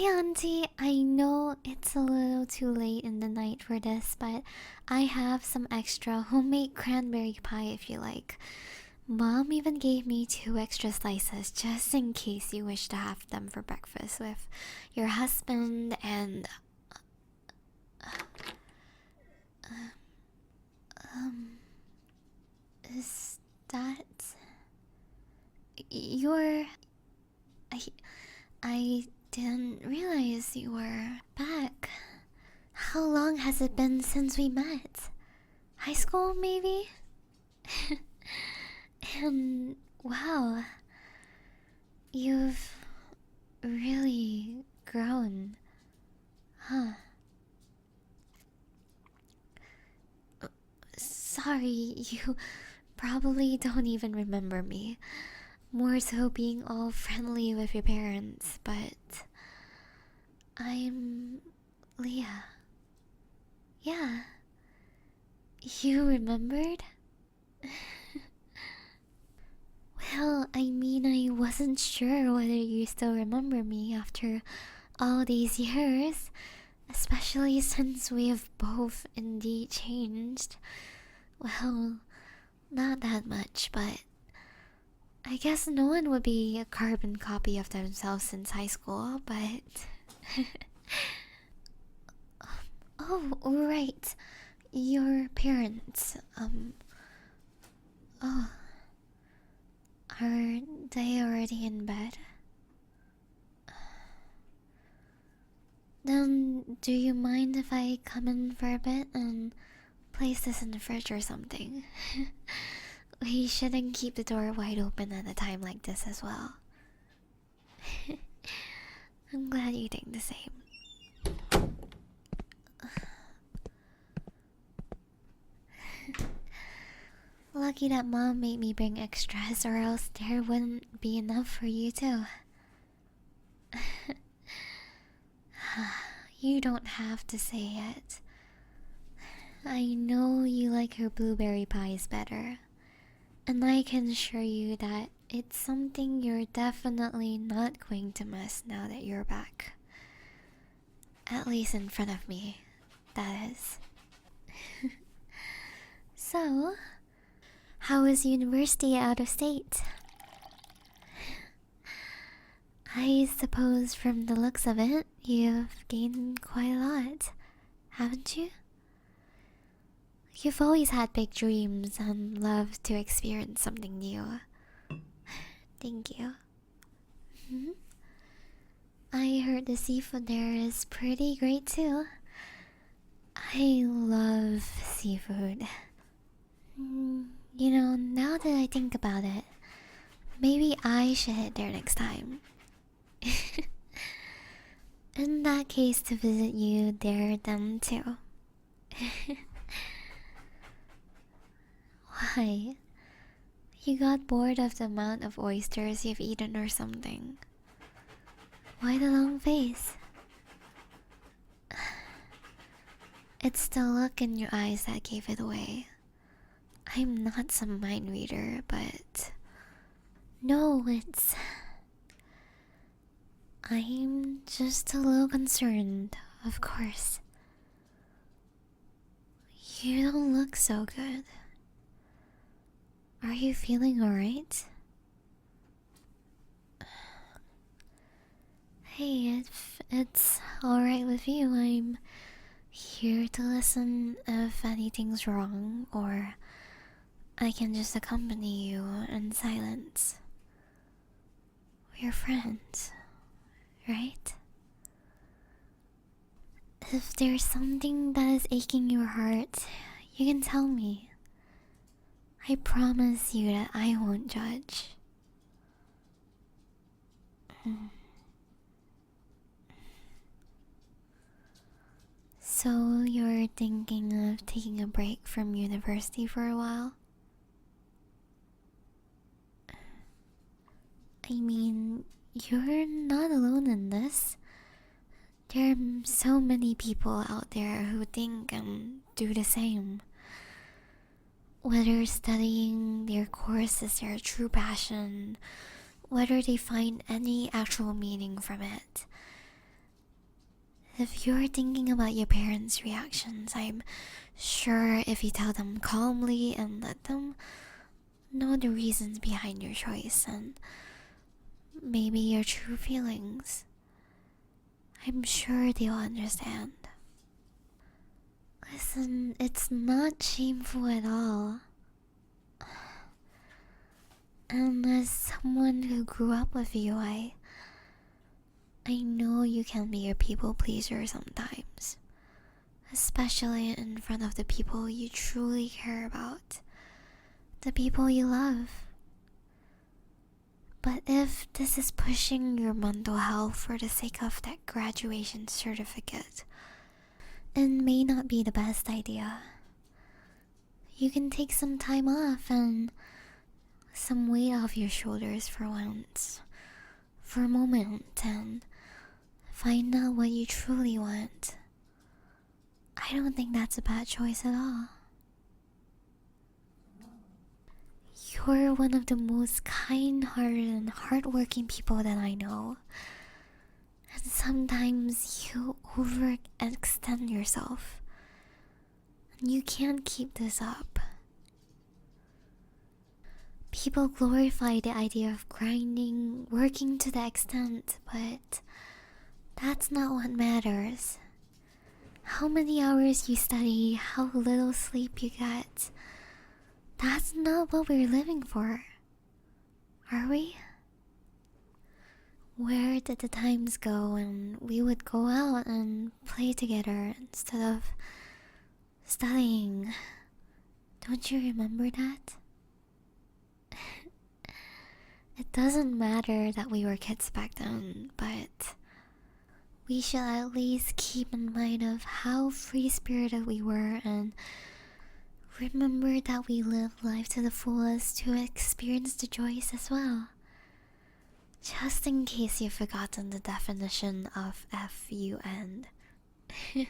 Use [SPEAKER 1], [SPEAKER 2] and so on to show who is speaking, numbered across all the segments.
[SPEAKER 1] Hey, Auntie, I know it's a little too late in the night for this, but I have some extra homemade cranberry pie if you like. Mom even gave me 2 extra slices just in case you wish to have them for breakfast with your husband and. Um, is that. Your. I. I didn't realize you were back. How long has it been since we met? High school, maybe? And wow, you've really grown, huh? Sorry, you probably don't even remember me. More so being all friendly with your parents, but I'm Leah. Yeah, you remembered? Well, I mean, I wasn't sure whether you still remember me after all these years, especially since we have both indeed changed. Well, not that much, but I guess no one would be a carbon copy of themselves since high school, but. Oh, right. Your parents, oh, are they already in bed? Then, do you mind if I come in for a bit and place this in the fridge or something? We shouldn't keep the door wide open at a time like this as well. I'm glad you think the same. Lucky that Mom made me bring extras, or else there wouldn't be enough for you too. You don't have to say it. I know you like your blueberry pies better, and I can assure you that it's something you're definitely not going to miss now that you're back. At least in front of me, that is. So, how is university out of state? I suppose from the looks of it, you've gained quite a lot, haven't you? You've always had big dreams and loved to experience something new. Thank you. Hmm? I heard the seafood there is pretty great too. I love seafood. Now that I think about it, maybe I should head there next time. In that case, to visit you there then too. Why? You got bored of the amount of oysters you've eaten or something? Why the long face? It's the look in your eyes that gave it away. I'm not some mind reader, but. No, it's. I'm just a little concerned, of course. You don't look so good. Are you feeling alright? Hey, if it's alright with you, I'm here to listen if anything's wrong, or I can just accompany you in silence. We're friends, right? If there's something that is aching your heart, you can tell me. I promise you that I won't judge. So, you're thinking of taking a break from university for a while? I mean, you're not alone in this. There are so many people out there who think and do the same. Whether studying their course is their true passion, whether they find any actual meaning from it, If you're thinking about your parents' reactions, I'm sure if you tell them calmly and let them know the reasons behind your choice and maybe your true feelings, I'm sure they'll understand. Listen, it's not shameful at all. And as someone who grew up with you, I know you can be a people pleaser sometimes, especially in front of the people you truly care about, the people you love. But if this is pushing your mental health for the sake of that graduation certificate, it may not be the best idea. You can take some time off and some weight off your shoulders for once, for a moment, and find out what you truly want. I don't think that's a bad choice at all. You're one of the most kind-hearted and hardworking people that I know. And sometimes you overextend yourself. And you can't keep this up. People glorify the idea of grinding, working to the extent, but that's not what matters. How many hours you study, how little sleep you get, that's not what we're living for, are we? Where did the times go when we would go out and play together instead of studying? Don't you remember that? It doesn't matter that we were kids back then, but we should at least keep in mind of how free-spirited we were and remember that we lived life to the fullest to experience the joys as well. Just in case you've forgotten the definition of FUN. You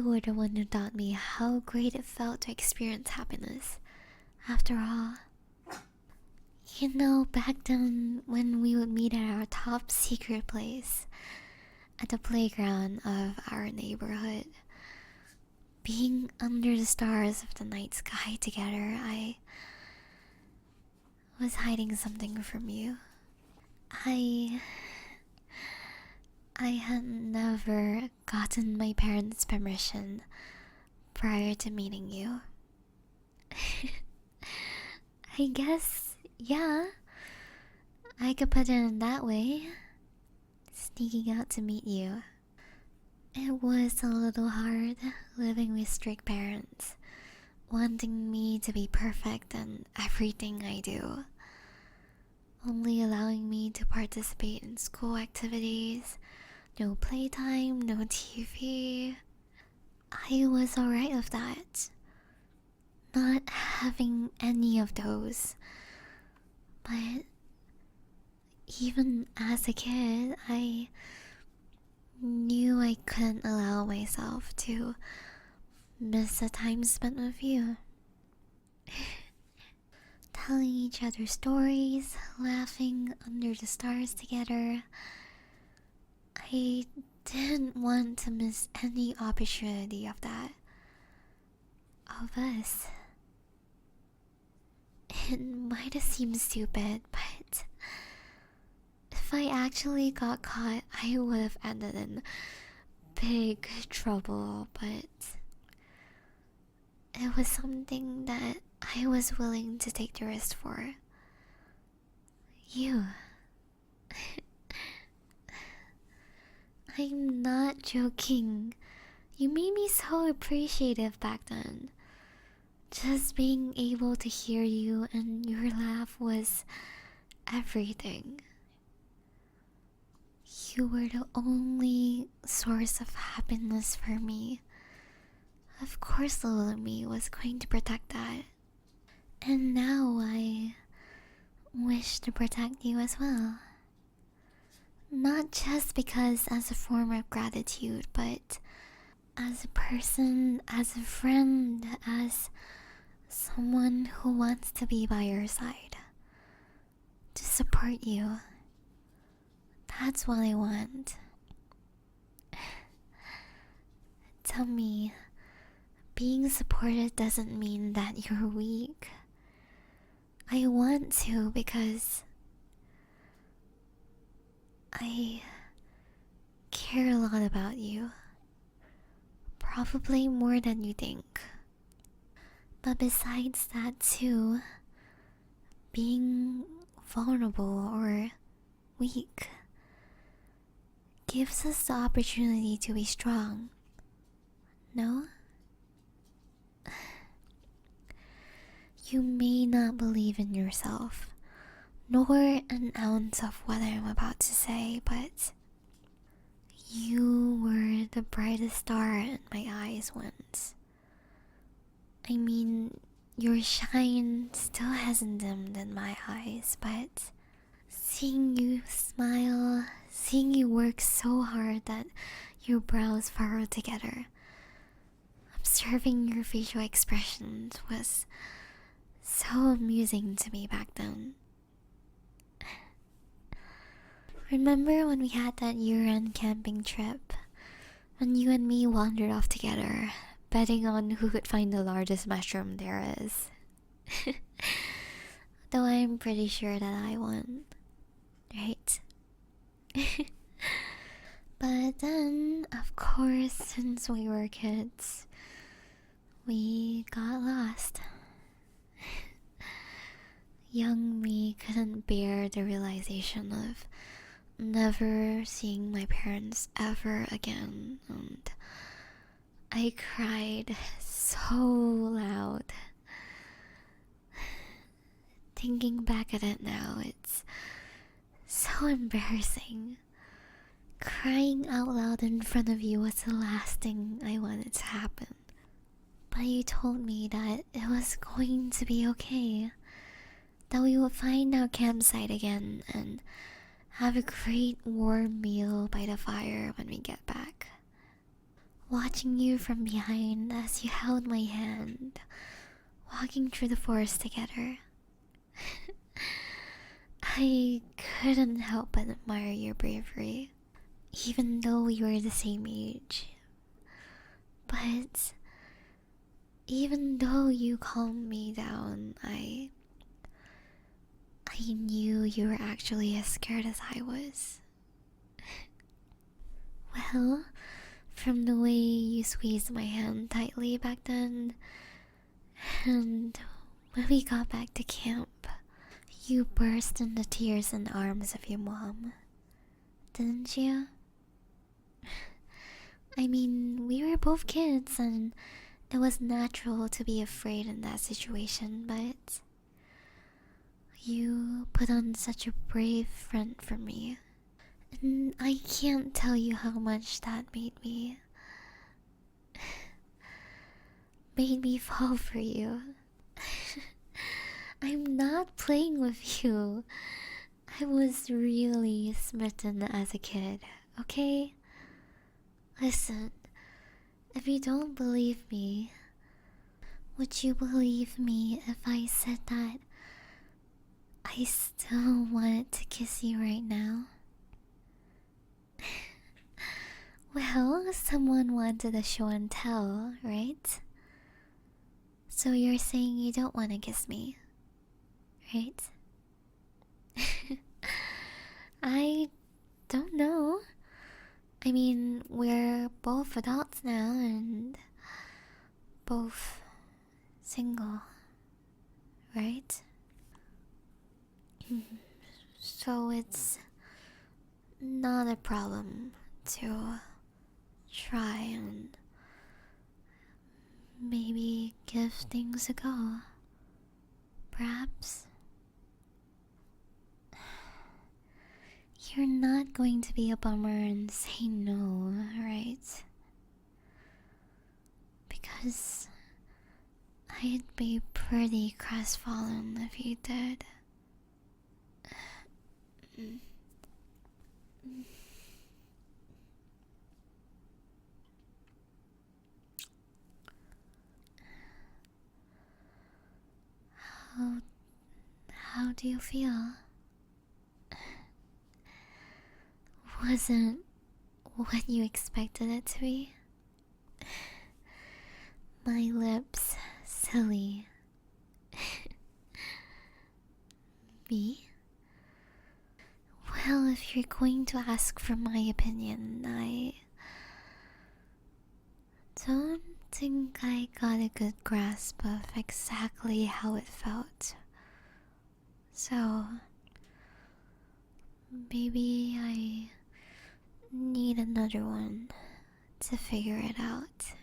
[SPEAKER 1] were the one who taught me how great it felt to experience happiness. After all, you know, back then when we would meet at our top secret place at the playground of our neighborhood, being under the stars of the night sky together, I was hiding something from you. I had never gotten my parents' permission prior to meeting you. I guess, yeah, I could put it in that way. Sneaking out to meet you. It was a little hard living with strict parents, wanting me to be perfect in everything I do, only allowing me to participate in school activities, no playtime, no TV. I was alright with that, not having any of those. But even as a kid, I knew I couldn't allow myself to miss the time spent with you. Telling each other stories, laughing under the stars together. I didn't want to miss any opportunity of that. Of us. It might have seemed stupid, but if I actually got caught, I would have ended in big trouble, but it was something that I was willing to take the risk for. You. I'm not joking. You made me so appreciative back then. Just being able to hear you and your laugh was everything. You were the only source of happiness for me. Of course, little me was going to protect that. And now I wish to protect you as well. Not just because as a form of gratitude, but as a person, as a friend, as someone who wants to be by your side. To support you. That's what I want. tell me, being supported doesn't mean that you're weak. I want to because I care a lot about you. Probably more than you think. But besides that too, being vulnerable or weak gives us the opportunity to be strong. No? You may not believe in yourself, nor an ounce of what I'm about to say, but you were the brightest star in my eyes once. I mean, your shine still hasn't dimmed in my eyes, but seeing you smile, seeing you work so hard that your brows furrow together, observing your facial expressions was so amusing to me back then. Remember when we had that year-end camping trip? When you and me wandered off together, betting on who could find the largest mushroom there is. Though I'm pretty sure that I won. Right? But then, of course, since we were kids, we got lost. Young me couldn't bear the realization of never seeing my parents ever again, and I cried so loud. Thinking back at it now, it's so embarrassing. Crying out loud in front of you was the last thing I wanted to happen. But you told me that it was going to be okay, that we would find our campsite again and have a great warm meal by the fire when we get back. Watching you from behind as you held my hand, walking through the forest together. I couldn't help but admire your bravery, even though we were the same age. But even though you calmed me down, I knew you were actually as scared as I was. Well, from the way you squeezed my hand tightly back then, and when we got back to camp, you burst into tears in the arms of your mom, didn't you? I mean, we were both kids and it was natural to be afraid in that situation, but you put on such a brave front for me. And I can't tell you how much that made me fall for you. I'm not playing with you. I was really smitten as a kid, okay? Listen, if you don't believe me, would you believe me if I said that I still wanted to kiss you right now? Well, someone wanted a show and tell, right? So you're saying you don't want to kiss me, right? I don't know. I mean, we're both adults now and both single, right? So it's not a problem to try and maybe give things a go. Perhaps you're not going to be a bummer and say no, right? Because I'd be pretty crestfallen if you did. How, how do you feel? Wasn't what you expected it to be? My lips, silly. Me? Well, if you're going to ask for my opinion, I don't think I got a good grasp of exactly how it felt. So, maybe I need another one to figure it out.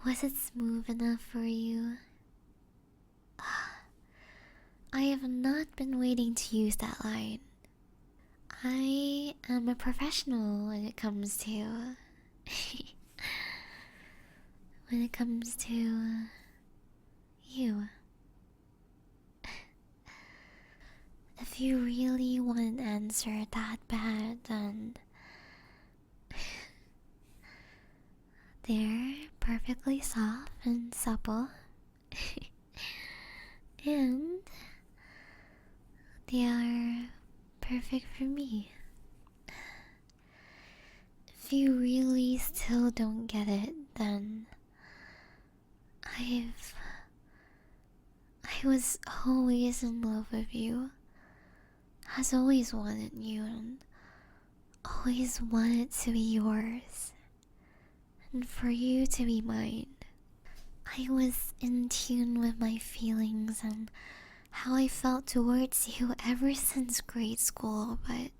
[SPEAKER 1] Was it smooth enough for you? I have not been waiting to use that line. I am a professional when it comes to when it comes to you. If you really want an answer that bad, then they're perfectly soft and supple. And they are perfect for me. If you really still don't get it, then I was always in love with you. Has always wanted you and always wanted to be yours. And for you to be mine. I was in tune with my feelings and how I felt towards you ever since grade school, but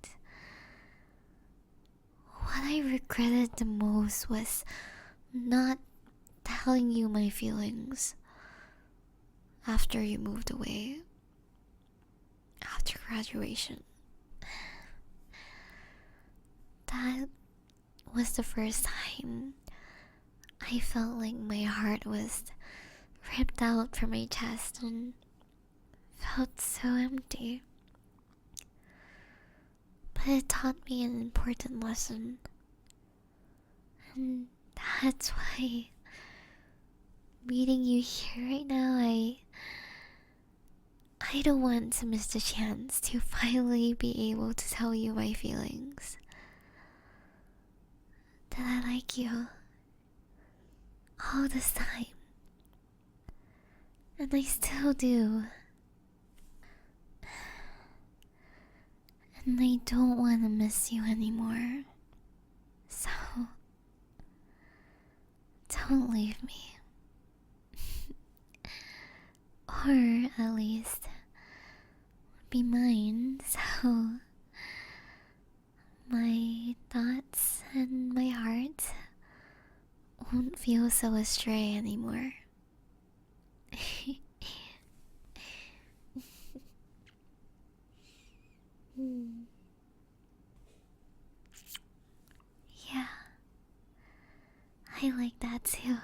[SPEAKER 1] what I regretted the most was not telling you my feelings after you moved away, after graduation. That was the first time I felt like my heart was ripped out from my chest and felt so empty. But it taught me an important lesson. And that's why meeting you here right now, I don't want to miss the chance to finally be able to tell you my feelings. That I like you all this time. And I still do. And I don't want to miss you anymore. So, don't leave me. Or at least be mine, so my thoughts and my heart won't feel so astray anymore. Yeah, I like that too.